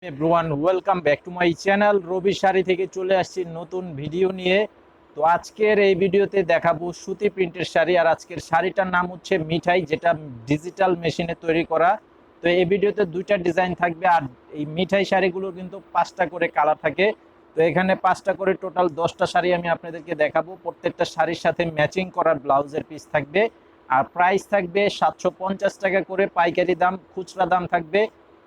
Everyone, welcome back to my channel. Rabi sari থেকে চলে আসছি নতুন ভিডিও নিয়ে। তো আজকের এই ভিডিওতে দেখাবো সুতি প্রিন্টের শাড়ি। আর আজকের শাড়িটার নাম হচ্ছে মিঠাই, যেটা ডিজিটাল মেশিনে তৈরি করা। তো এই ভিডিওতে দুইটা ডিজাইন থাকবে, আর এই মিঠাই শাড়িগুলো কিন্তু 5টা করে কালার থাকে। তো এখানে 5টা করে টোটাল 10টা শাড়ি আমি আপনাদেরকে দেখাবো। প্রত্যেকটা শাড়ির সাথে ম্যাচিং করা ব্লাউজের পিস থাকবে। আর প্রাইস থাকবে 750 টাকা করে পাইকারি দাম, খুচরা দাম থাকবে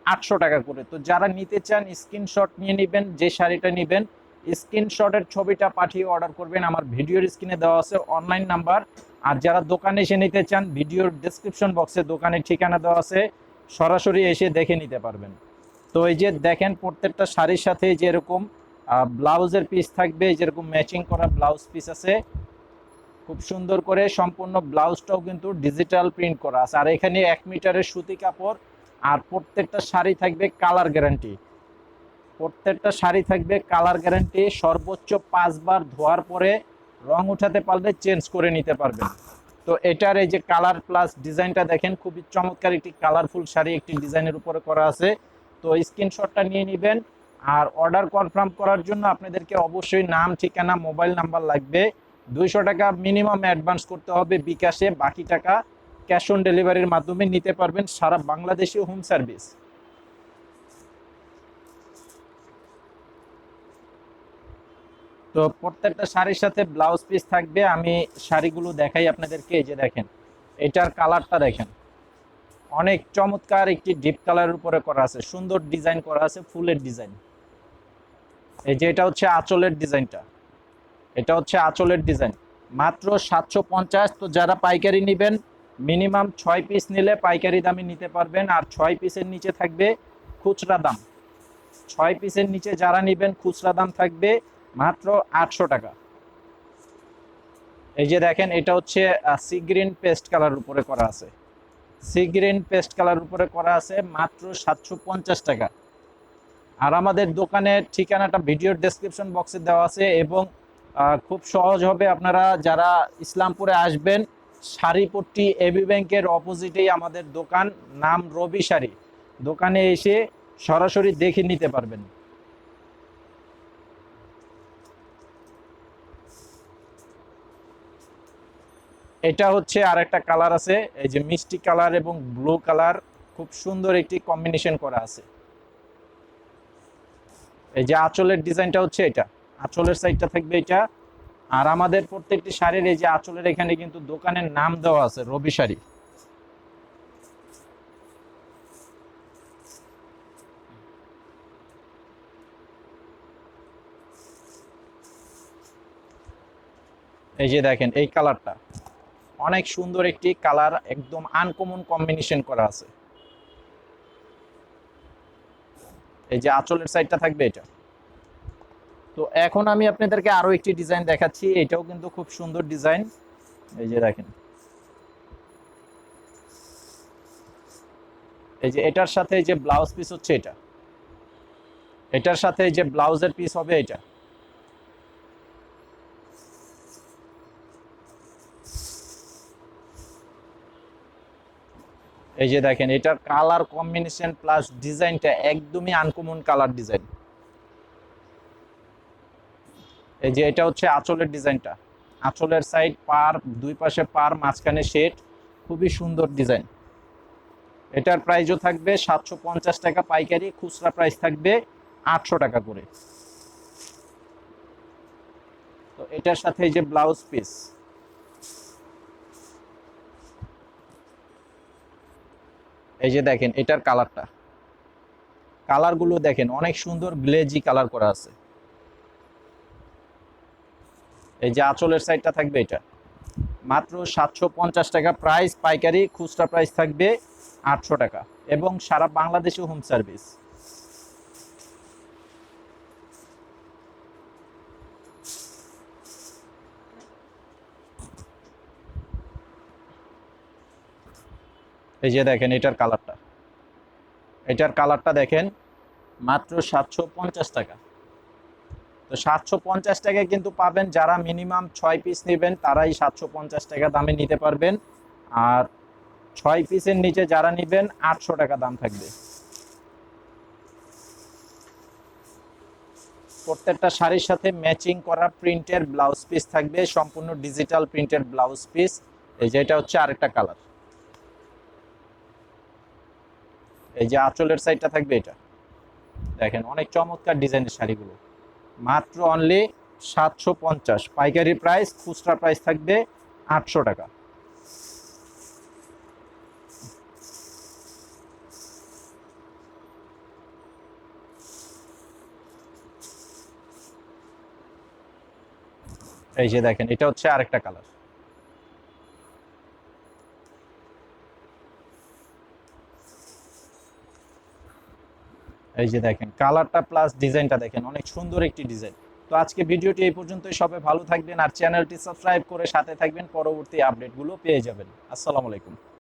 800 টাকা করে। তো যারা নিতে চান স্ক্রিনশট নিয়ে নেবেন, যে শাড়িটা নেবেন স্ক্রিনশটের ছবিটা পাঠিয়ে অর্ডার করবেন। আমার ভিডিওর স্ক্রিনে দেওয়া আছে অনলাইন নাম্বার। আর যারা দোকানে এসে নিতে চান, ভিডিওর ডেসক্রিপশন বক্সে দোকানের ঠিকানা দেওয়া আছে, সরাসরি এসে দেখে নিতে পারবেন। তো এই যে দেখেন, প্রত্যেকটা শাড়ির সাথে যেরকম ব্লাউজের পিস থাকবে, যেরকম ম্যাচিং করা ব্লাউজ পিস আছে, খুব সুন্দর করে সম্পূর্ণ ব্লাউজটাও কিন্তু ডিজিটাল প্রিন্ট করা আছে। আর এখানে 1 মিটারের সুতি কাপড়। আর প্রত্যেকটা শাড়ি থাকবে কালার গ্যারান্টি। প্রত্যেকটা শাড়ি থাকবে কালার গ্যারান্টি। সর্বোচ্চ 5 বার ধোয়ার পরে রং উঠাতে পারলে চেঞ্জ করে নিতে পারবেন। তো এটার এই যে কালার প্লাস ডিজাইনটা দেখেন, খুবই চমৎকার একটি কালারফুল শাড়ি, একটি ডিজাইনের উপরে করা আছে। তো স্ক্রিনশটটা নিয়ে নেবেন। আর অর্ডার কনফার্ম করার জন্য আপনাদেরকে অবশ্যই নাম, ঠিকানা, মোবাইল নাম্বার লাগবে। 200 টাকা মিনিমাম অ্যাডভান্স করতে হবে বিকাশে, বাকি টাকা ক্যাশ অন ডেলিভারির মাধ্যমে নিতে পারবেন। সারা বাংলাদেশে হোম সার্ভিস। তো প্রত্যেকটা শাড়ির সাথে ব্লাউজ পিস থাকবে। আমি শাড়িগুলো দেখাই আপনাদেরকে। এই যে দেখেন, এটার কালারটা দেখেন, অনেক চমৎকার একটি ডিপ কালারের উপরে করা আছে, সুন্দর ডিজাইন করা আছে, ফুলের ডিজাইন। এই যে এটা হচ্ছে আঁচলের ডিজাইনটা, এটা হচ্ছে আঁচলের ডিজাইন। মাত্র 750। তো যারা পাইকারি নেবেন মিনিমাম 6 পিস নিলে পাইকারি দামে নিতে পারবেন। আর 6 পিসের নিচে থাকবে খুচরা দাম। 6 পিসের নিচে যারা নেবেন খুচরা দাম থাকবে মাত্র 800 টাকা। এই যে দেখেন, এটা হচ্ছে সি গ্রিন পেস্ট কালার উপরে করা আছে, সি গ্রিন পেস্ট কালার উপরে করা আছে, মাত্র 750 টাকা। আর আমাদের দোকানের ঠিকানাটা ভিডিওর ডেসক্রিপশন বক্সে দেওয়া আছে। এবং খুব সহজ হবে, আপনারা যারা ইসলামপুরে আসবেন, শাড়িপট্টি এবি ব্যাংকের অপোজিটেই আমাদের দোকান, নাম রবি শাড়ি। দোকানে এসে সরাসরি দেখে নিতে পারবেন। এটা হচ্ছে আর একটা কালার আছে, এই যে মিষ্টি কালার এবং ব্লু কালার, খুব সুন্দর একটি কম্বিনেশন করা আছে। এই যে আঁচলের ডিজাইনটা হচ্ছে এটা, আঁচলের সাইডটা থাকবে এটা। আর আমাদের প্রত্যেকটি শাড়ির এই যে আঁচলের এখানে কিন্তু দোকানের নাম দেওয়া আছে রবি শাড়ি। এই যে দেখেন, এই কালারটা অনেক সুন্দর একটি কালার, একদম আনকমন কম্বিনেশন করা আছে। এই যে আঁচলের সাইডটা থাকবে এটা। তো এখন আমি আপনাদেরকে আরো একটি ডিজাইন দেখাচ্ছি, এটাও কিন্তু খুব সুন্দর ডিজাইন। এই যে দেখেন, এই যে এটার সাথে এই যে ব্লাউজ পিস হচ্ছে এটা, এটার সাথে এই যে ব্লাউজের পিস হবে এটা। এই যে দেখেন, এটার কালার কম্বিনেশন প্লাস ডিজাইনটা একদমই আনকমন কালার ডিজাইন। এই যে এটা হচ্ছে আঁচলের ডিজাইনটা, আঁচলের সাইড পার, দুই পাশে পার, মাঝখানে শেড, খুবই সুন্দর ডিজাইন। এটার প্রাইসও থাকবে 750 টাকা পাইকারি, খুচরা প্রাইস থাকবে 800 টাকা করে। তো এটার সাথে এই যে ব্লাউজ পিস, এই যে দেখেন এটার কালারটা, কালারগুলো দেখেন অনেক সুন্দর গ্লেজি কালার করা আছে। এই যে আঁচলের সাইডটা থাকবে এটা, মাত্র 750 টাকা প্রাইস পাইকারি, খুচরা প্রাইস থাকবে 800 টাকা, এবং সারা বাংলাদেশে হোম সার্ভিস। এই যে দেখেন এটার কালারটা, এটার কালারটা দেখেন, মাত্র 750 টাকা। তো 750 টাকায় কিন্তু পাবেন, যারা মিনিমাম 6 পিস নেবেন তারাই 750 টাকা দামে নিতে পারবেন। আর 6 পিসের নিচে যারা নেবেন 800 টাকা দাম থাকবে। প্রত্যেকটা শাড়ির সাথে ম্যাচিং করা প্রিন্টের ব্লাউজ পিস থাকবে, সম্পূর্ণ ডিজিটাল প্রিন্টের ব্লাউজ পিস। এই যে এটা হচ্ছে আরেকটা কালার। এই যে আঁচলের সাইডটা থাকবে এটা, দেখেন অনেক চমৎকার ডিজাইনের শাড়িগুলো। মাত্র অনলি 750, পাইকারি প্রাইস, খুচরা প্রাইস থাকবে 800 টাকা। এই যে দেখেন এটা হচ্ছে আরেকটা কালার। এই যে দেখেন কালারটা প্লাস ডিজাইনটা দেখেন, অনেক সুন্দর একটি ডিজাইন। তো আজকে ভিডিওটি এই পর্যন্তই, সবাই ভালো থাকবেন আর চ্যানেলটি সাবস্ক্রাইব করে সাথে থাকবেন, পরবর্তী আপডেটগুলো পেয়ে যাবেন। আসসালামু আলাইকুম।